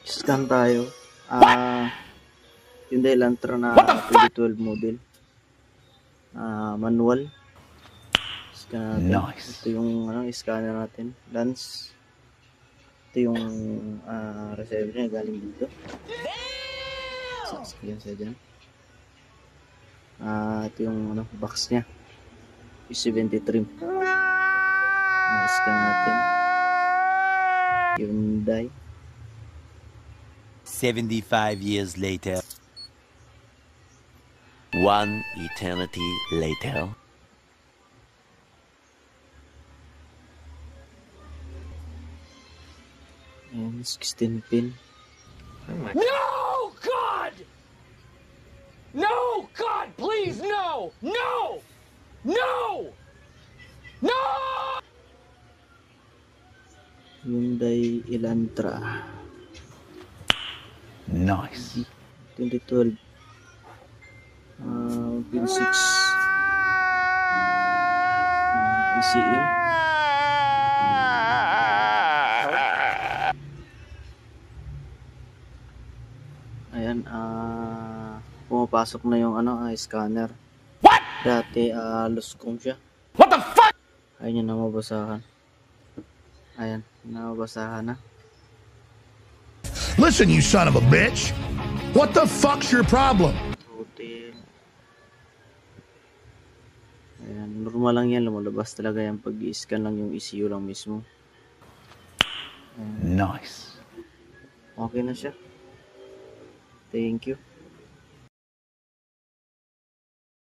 Scan tayo. Hyundai Elantra na 2012 model. Manual. Scan natin. Nice. Ito yung scanner natin. Lens. Ito yung receiver niya galing dito. Sasakyan siya dyan. Ito yung box niya. P70 trim. Scan natin. Hyundai. 75 years later. One eternity later. Ayan, 16 pin. No, God! No, God, please, no! No! No! No! Hyundai Elantra. Nice. 2012. Pin 6. ECM. Ayan, pumapasok na yung scanner. What? Dati luscom siya. What the fuck? Ayun yung namabasahan. Ayan, namabasahan na. Listen, you son of a bitch. What the fuck's your problem? Hotel. Ayan, normal lang yan. Lumalabas talaga yan pag i-scan lang yung ECU lang mismo. Ayan. Nice. Okay na siya. Thank you.